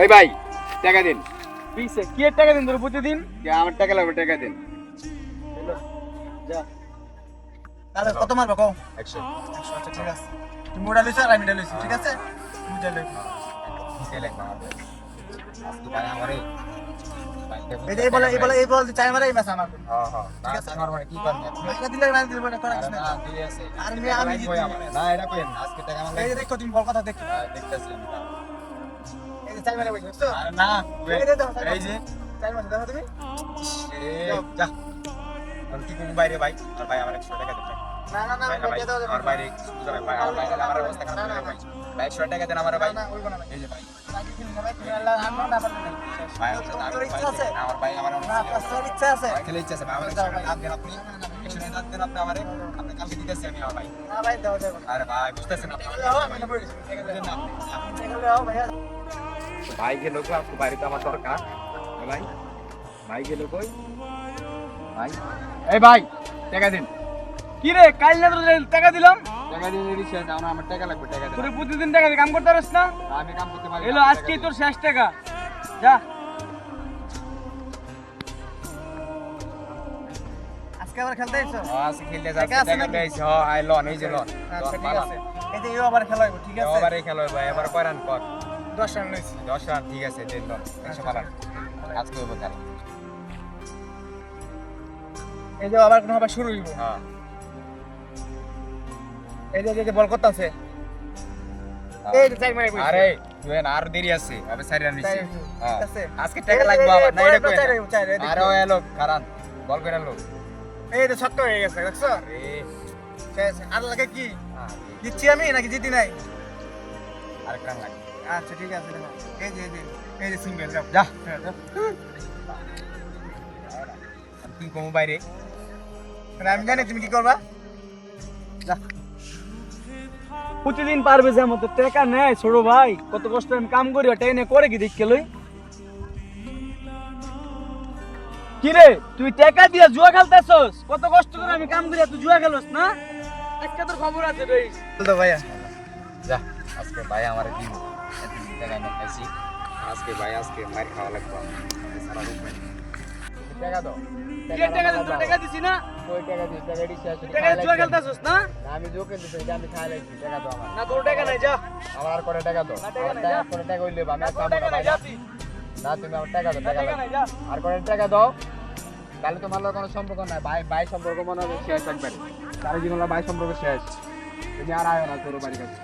ওই ভাই টাকা দিন। পিছে কি এর টাকা দিন তোর প্রতিদিন? যে আমার টাকা লাগবে, টাকা দিন। যা তাহলে কত মারবে কও? 100 আচ্ছা ঠিক আছে, তুমি ওটা লইছ আর আমি এটা লইছি, ঠিক আছে? তুমি যা লই। দিলে মারবে। আজকে ভাই আমারে এই বল চাই মারে এই মাছ আমার। হ্যাঁ হ্যাঁ ঠিক আছে, আমার মানে কি করব? টাকা দিলে মানে দিল না করা কিছু না। না দিলে আছে। আর আমি কই আমারে না এটা কইেন না, আজকে টাকা আমার এই যে দেখো তুমি বল কথা দেখো। দেখতেছি আমি। এই যে চাই মারে বলছো? আরে না এই যে দেখো এই যে চাই মারে দেখো তুমি। যা আমি কি করব বাইরে ভাই? আর ভাই আমার 100 টাকা দেন। না না না ভাই দাও আমার বাইরে সুযোগ ভাই, আমার বাইরে আমার অবস্থা খারাপ করে ভাই। ভাই 100 টাকা দেন আমার ভাই। না ওইগো না ভাই। এই যে ভাই বাকি তুমি না ভাই, তুমি আল্লাহ আমরা না পারবে না। ভাই তোর ইচ্ছা আছে? আমার ভাই আমার না তোর ইচ্ছা আছে? খেলে ইচ্ছা আছে ভাই, আমার লাভ দেন আপনি। এখানে লাভ দেন আপনি আমারে, আপনি কালকে দিতেছি আমি আমার ভাই। না ভাই দাও দাও। আরে ভাই বুঝতেছেন আপনি আমি না বলি। দেন না আপনি। এগুলো দাও ভাইয়া। ভাই গেল কই? আজকে বাইরে তো আমার দরকার। ভাই ভাই গেল কই? ভাই এই ভাই টাকা দিন। কি রে কাল না তোর টাকা দিলাম? টাকা দিন রিচার্জ দাও না, আমার টাকা লাগবে, টাকা তোর দেন। প্রতিদিন টাকা দিয়ে কাম করতে পারিস না? আমি কাম করতে পারি না, এলো টাকা আজকে দিন। তোর শেষ টাকা। যা আজকে আবার খেলতে আইছো? আজকে খেলতে টাকা যাচ্ছে, আছে টাকা নাকি? পেয়েছি। হ্যাঁ আই লন, এই যে লন। আচ্ছা ঠিক আছে, এই যে আবার খেলা হইব, ঠিক আছে? এবারে খেলো ভাই, এবার কয় রান কর? 10 রান লইছি। 10 রান, ঠিক আছে দেন লন। 100 পালান আজকে হইব কাল। এই যে আবার কোন আবার শুরু হইব। হ্যাঁ এই যে বল করতেছে। এই যে চাই মারে বইছে। আরে তুই আর দেরি আছে, আবে 4 রান নিছি। হ্যাঁ ঠিক আছে। আজকে টাকা লাগবে আবার, না এটা কই? চাই রে। আরে ও এলো কারণ বল করে এলো। এই যে শক্ত হয়ে গেছে, দেখছো? আরে শেষ। আর লাগে কি? হ্যাঁ জিতছি আমি নাকি জিতি নাই? আরেক রান লাগবে। আচ্ছা ঠিক আছে দেখো। এই যে সিঙ্গেল যাও। যা হ্যাঁ যাও। তুই কম বাইরে। আমি জানি তুমি কি করবা। যা। প্রতিদিন পারবে যে মতো টাকা নেয় ছোট ভাই, কত কষ্ট আমি কাম করি ওটা এনে করে কি দেখকে লই। কি রে তুই টাকা দিয়া জুয়া খেলতেছস? কত কষ্ট করে আমি কাম করি তুই জুয়া খেলস না? আজকে তোর খবর আছে রে। বল ভাইয়া। যা আজকে ভাই আমারে দিব। এত টাকা না খাইছি। আজকে ভাই আজকে মার খাওয়া লাগবে। সারা রূপ ভাই টাকা দাও। কি টাকা দিন, তোর টাকা দিছি না? কই টাকা দিই? টাকা দিছি আসলে। টাকা জুয়া খেলতেছস না? আমি জোকে দিছি, এটা আমি খাই লাইছি। টাকা দাও আমার। না তোর টাকা নাই, যা। আমার আর করে টাকা দাও। না, টাকা আমার নাই, টাকা যা। করে টাকা হইলে আমি না আর তোর খাবো টাকা না নাই, ভাই। যা তুই। না তুমি আমার টাকা দাও, না, টাকা টাকা দাও। নাই, যা। আর করে টাকা দাও। তাহলে তোমার লগে কোনো সম্পর্ক নাই, ভাই ভাই সম্পর্ক মনে হবে শেষ একবারে। তার জীবনে ভাই সম্পর্ক শেষ। তুমি আর আয়ো না তোর বাড়ি কাছে।